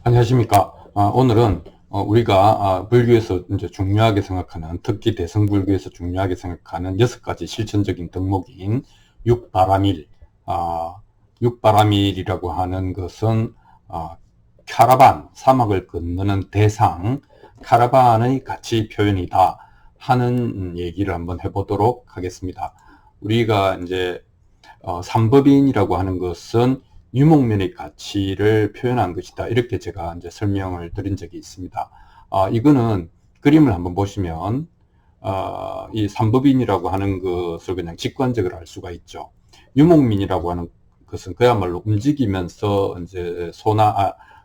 안녕하십니까. 오늘은 우리가 불교에서 이제 중요하게 생각하는, 특히 대승불교에서 중요하게 생각하는 6가지 실천적인 덕목인 육바라밀, 아, 육바라밀이라고 하는 것은 카라반, 사막을 건너는 대상, 카라반의 가치 표현이다 하는 얘기를 한번 해보도록 하겠습니다. 우리가 이제 삼법인이라고 하는 것은 유목민의 가치를 표현한 것이다. 이렇게 제가 이제 설명을 드린 적이 있습니다. 이거는 그림을 한번 보시면, 이 삼법인이라고 하는 것을 그냥 직관적으로 알 수가 있죠. 유목민이라고 하는 것은 그야말로 움직이면서 이제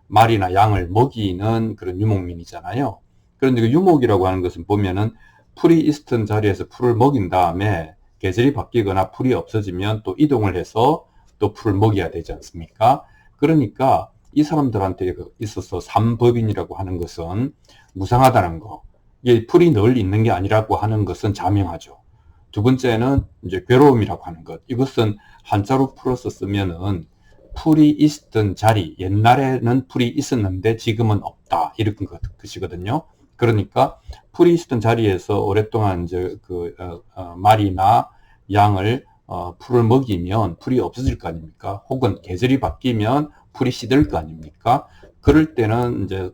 말이나 양을 먹이는 그런 유목민이잖아요. 그런데 그 유목이라고 하는 것은 보면은 풀이 있었던 자리에서 풀을 먹인 다음에 계절이 바뀌거나 풀이 없어지면 또 이동을 해서 또 풀을 먹여야 되지 않습니까? 그러니까 이 사람들한테 있어서 삼법인이라고 하는 것은 무상하다는 거. 이게 풀이 늘 있는 게 아니라고 하는 것은 자명하죠. 두 번째는 이제 괴로움이라고 하는 것. 이것은 한자로 풀어서 쓰면은 풀이 있었던 자리, 옛날에는 풀이 있었는데 지금은 없다. 이런 것이거든요. 그러니까 풀이 있었던 자리에서 오랫동안 이제 말이나 양을 풀을 먹이면 풀이 없어질 거 아닙니까? 혹은 계절이 바뀌면 풀이 시들 거 아닙니까? 그럴 때는 이제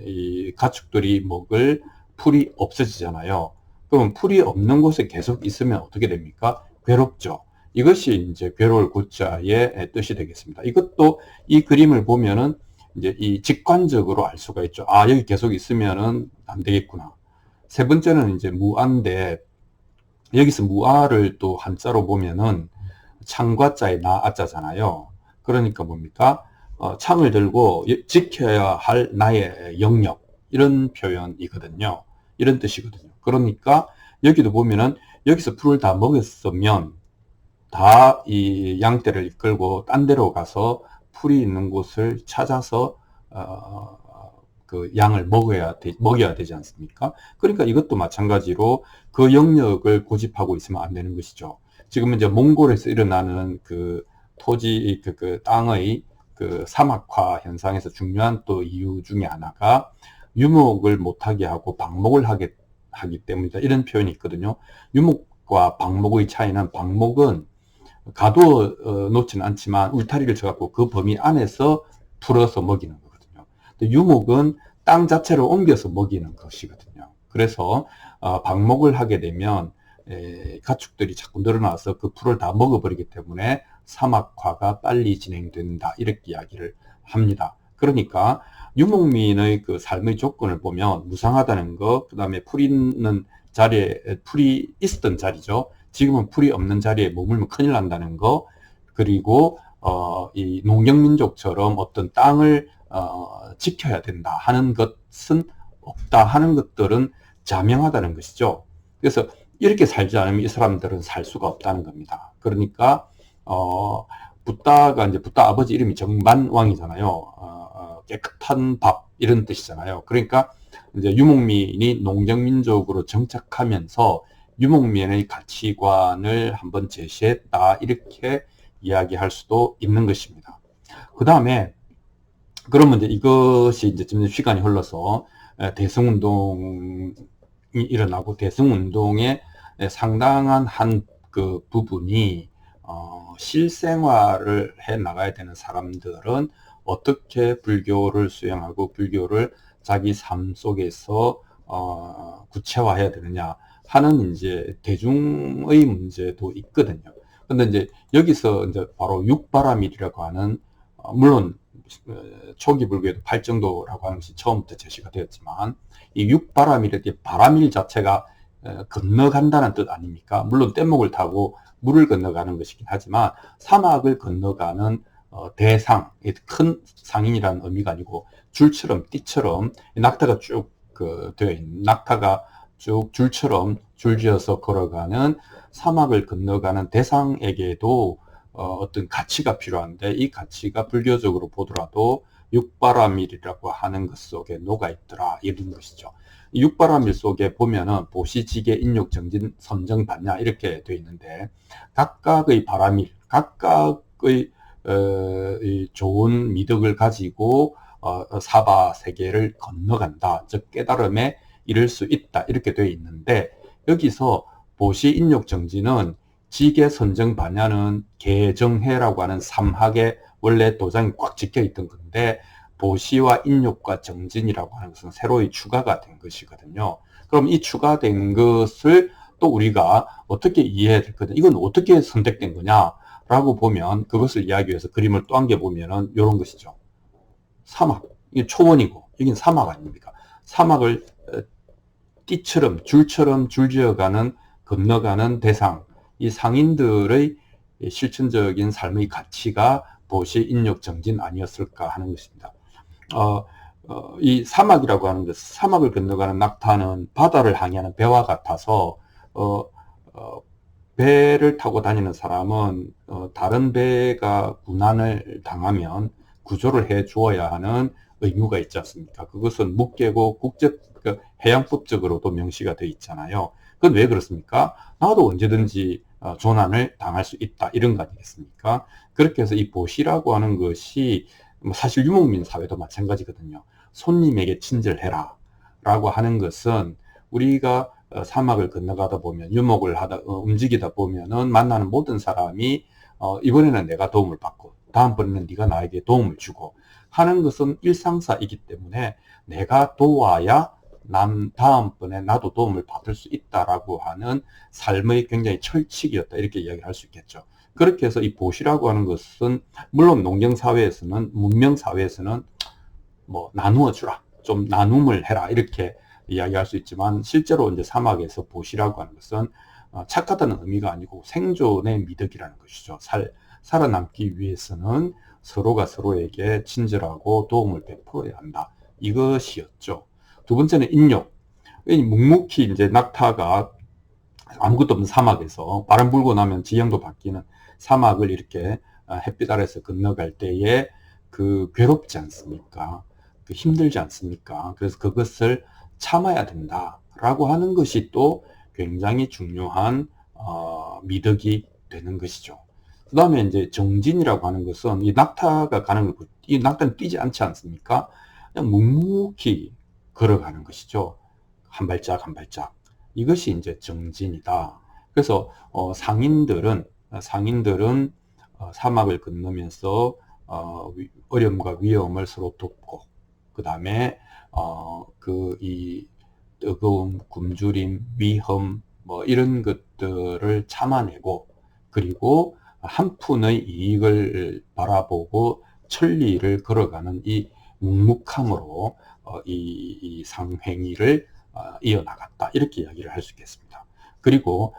이 가축들이 먹을 풀이 없어지잖아요. 그럼 풀이 없는 곳에 계속 있으면 어떻게 됩니까? 괴롭죠. 이것이 이제 괴로울 고자의 뜻이 되겠습니다. 이것도 이 그림을 보면은 이제 이 직관적으로 알 수가 있죠. 여기 계속 있으면은 안 되겠구나. 세 번째는 이제 무아인데, 여기서 무아를 또 한자로 보면은 창과자에 나아자잖아요. 그러니까 뭡니까? 창을 들고 지켜야 할 나의 영역, 이런 표현이거든요. 이런 뜻이거든요. 그러니까 여기도 보면은 여기서 풀을 다 먹었으면 다 이 양떼를 이끌고 딴 데로 가서 풀이 있는 곳을 찾아서 그 양을 먹여야 되지 않습니까? 그러니까 이것도 마찬가지로 그 영역을 고집하고 있으면 안 되는 것이죠. 지금 이제 몽골에서 일어나는 그 토지, 그 땅의 그 사막화 현상에서 중요한 또 이유 중에 하나가 유목을 못하게 하고 방목을 하기 때문이다. 이런 표현이 있거든요. 유목과 방목의 차이는, 방목은 가두어 놓지는 않지만 울타리를 쳐갖고 그 범위 안에서 풀어서 먹이는 거거든요. 유목은 땅 자체를 옮겨서 먹이는 것이거든요. 그래서 방목을 하게 되면 가축들이 자꾸 늘어나서 그 풀을 다 먹어버리기 때문에 사막화가 빨리 진행된다, 이렇게 이야기를 합니다. 그러니까 유목민의 그 삶의 조건을 보면 무상하다는 거, 그 다음에 풀 있는 자리에, 풀이 있었던 자리죠. 지금은 풀이 없는 자리에 머물면 큰일 난다는 거, 그리고 이 농경민족처럼 어떤 땅을 지켜야 된다 하는 것은 없다 하는 것들은 자명하다는 것이죠. 그래서 이렇게 살지 않으면 이 사람들은 살 수가 없다는 겁니다. 그러니까 부따 아버지 이름이 정반왕이잖아요. 깨끗한 밥, 이런 뜻이잖아요. 그러니까 이제 유목민이 농경민족으로 정착하면서 유목민의 가치관을 한번 제시했다, 이렇게 이야기할 수도 있는 것입니다. 그 다음에 그러면 이제 이것이 이제 좀 시간이 흘러서 대승운동이 일어나고, 대승운동의 상당한 한 그 부분이 실생활을 해 나가야 되는 사람들은 어떻게 불교를 수행하고 불교를 자기 삶 속에서 구체화해야 되느냐 하는 이제 대중의 문제도 있거든요. 근데 이제 여기서 이제 바로 육바라밀이라고 하는, 물론 초기 불교에도 팔정도라고 하는 것이 처음부터 제시가 되었지만, 이 육바라밀의 바라밀 자체가 건너간다는 뜻 아닙니까? 물론 뗏목을 타고 물을 건너가는 것이긴 하지만 사막을 건너가는 대상, 큰 상인이라는 의미가 아니고 줄처럼, 띠처럼 낙타가 쭉 되어 있는, 낙타가 쭉 줄처럼 줄지어서 걸어가는 사막을 건너가는 대상에게도 어떤 가치가 필요한데, 이 가치가 불교적으로 보더라도 육바라밀이라고 하는 것 속에 녹아있더라, 이런 것이죠. 이 육바라밀 속에 보면은 보시지계, 인욕, 정진, 선정, 반야 이렇게 되어 있는데, 각각의 바라밀, 각각의 좋은 미덕을 가지고 사바 세계를 건너간다. 즉 깨달음에 이를 수 있다. 이렇게 되어 있는데 여기서 보시 인욕 정진은 지계 선정 반야는 개정해라고 하는 삼학에 원래 도장이 꽉 찍혀 있던 건데 보시와 인욕과 정진이라고 하는 것은 새로이 추가가 된 것이거든요. 그럼 이 추가된 것을 또 우리가 어떻게 이해해야 될 거냐, 이건 어떻게 선택된 거냐 라고 보면 그것을 이야기하기 위해서 그림을 또 한개 보면은 이런 것이죠. 사막, 이게 초원이고 여긴 사막 아닙니까? 사막을 띠처럼 줄처럼 줄지어가는 건너가는 대상, 이 상인들의 실천적인 삶의 가치가 보시 인욕 정진 아니었을까 하는 것입니다. 이 사막이라고 하는 것, 사막을 건너가는 낙타는 바다를 항해하는 배와 같아서 배를 타고 다니는 사람은 다른 배가 군난을 당하면 구조를 해 주어야 하는 의무가 있지 않습니까? 그것은 묵계고 해양법적으로도 명시가 되어 있잖아요. 그건 왜 그렇습니까? 나도 언제든지 조난을 당할 수 있다 이런 거 아니겠습니까? 그렇게 해서 이 보시라고 하는 것이 사실 유목민 사회도 마찬가지거든요. 손님에게 친절해라 라고 하는 것은 우리가 사막을 건너가다 보면 유목을 하다 움직이다 보면은 만나는 모든 사람이 이번에는 내가 도움을 받고 다음번에는 네가 나에게 도움을 주고 하는 것은 일상사이기 때문에 내가 도와야 다음번에 나도 도움을 받을 수 있다라고 하는 삶의 굉장히 철칙이었다 이렇게 이야기를 할 수 있겠죠. 그렇게 해서 이 보시라고 하는 것은 물론 농경사회에서는 문명사회에서는 뭐 나누어 주라, 좀 나눔을 해라 이렇게 이야기할 수 있지만 실제로 이제 사막에서 보시라고 하는 것은 착하다는 의미가 아니고 생존의 미덕이라는 것이죠. 살아남기 위해서는 서로가 서로에게 친절하고 도움을 베풀어야 한다. 이것이었죠. 두 번째는 인욕. 묵묵히 이제 낙타가 아무것도 없는 사막에서 바람 불고 나면 지형도 바뀌는 사막을 이렇게 햇빛 아래서 건너갈 때에 그 괴롭지 않습니까? 그 힘들지 않습니까? 그래서 그것을 참아야 된다라고 하는 것이 또 굉장히 중요한 미덕이 되는 것이죠. 그 다음에 이제 정진이라고 하는 것은 이 낙타가 가는 거, 이 낙타는 뛰지 않지 않습니까? 그냥 묵묵히 걸어가는 것이죠. 한 발짝 한 발짝. 이것이 이제 정진이다. 그래서 상인들은 사막을 건너면서 어려움과 위험을 서로 돕고 그 다음에 이 뜨거움, 굶주림, 위험 뭐 이런 것들을 참아내고 그리고 한 푼의 이익을 바라보고 천리를 걸어가는 이 묵묵함으로 이 상행위를 이어나갔다 이렇게 이야기를 할 수 있겠습니다. 그리고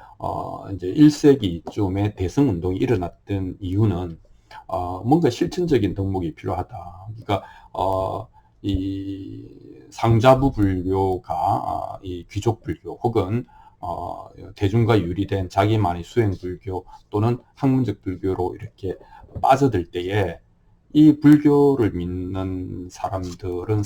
이제 1세기쯤에 대성운동이 일어났던 이유는 뭔가 실천적인 덕목이 필요하다. 그러니까 이 상자부 불교가 이 귀족 불교 혹은 대중과 유리된 자기만의 수행 불교 또는 학문적 불교로 이렇게 빠져들 때에 이 불교를 믿는 사람들은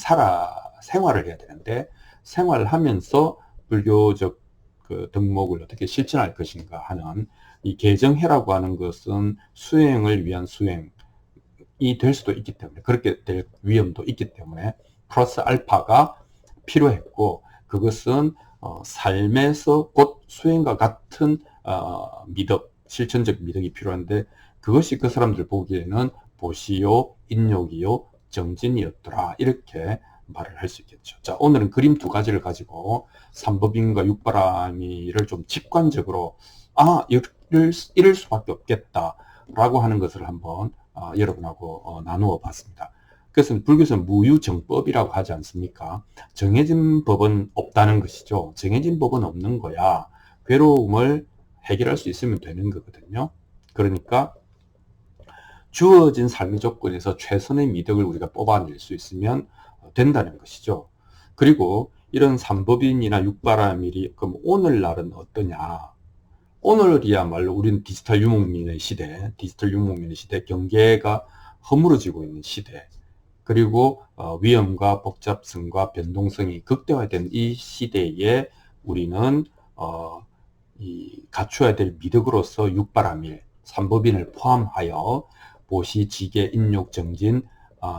생활을 해야 되는데 생활을 하면서 불교적 그 덕목을 어떻게 실천할 것인가 하는 이 개정해라고 하는 것은 수행을 위한 수행이 될 수도 있기 때문에 그렇게 될 위험도 있기 때문에 플러스 알파가 필요했고 그것은 삶에서 곧 수행과 같은 미덕, 실천적 미덕이 필요한데 그것이 그 사람들 보기에는 보시요, 인욕이요, 정진이었더라 이렇게 말을 할 수 있겠죠. 자, 오늘은 그림 두 가지를 가지고 삼법인과 육바라미를 좀 직관적으로 이럴 수밖에 없겠다 라고 하는 것을 한번 여러분하고 나누어 봤습니다. 그래서 불교에서는 무유정법이라고 하지 않습니까? 정해진 법은 없다는 것이죠. 정해진 법은 없는 거야. 괴로움을 해결할 수 있으면 되는 거거든요. 그러니까 주어진 삶의 조건에서 최선의 미덕을 우리가 뽑아낼 수 있으면 된다는 것이죠. 그리고 이런 삼법인이나 육바라밀이 그럼 오늘날은 어떠냐? 오늘이야말로 우리는 디지털 유목민의 시대, 경계가 허물어지고 있는 시대, 그리고 위험과 복잡성과 변동성이 극대화된 이 시대에 우리는 갖춰야 될 미덕으로서 육바라밀, 삼법인을 포함하여 보시, 지계, 인욕, 정진,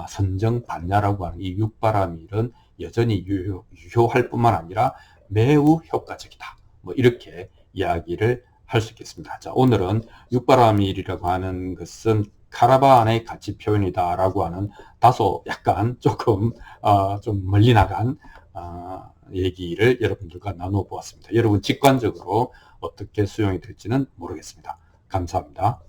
선정 반야라고 하는 이 육바라밀은 여전히 유효할 뿐만 아니라 매우 효과적이다. 뭐 이렇게 이야기를 할 수 있겠습니다. 자, 오늘은 육바라밀이라고 하는 것은 카라반의 가치 표현이다 라고 하는 다소 약간 조금 좀 멀리 나간 얘기를 여러분들과 나누어 보았습니다. 여러분 직관적으로 어떻게 수용이 될지는 모르겠습니다. 감사합니다.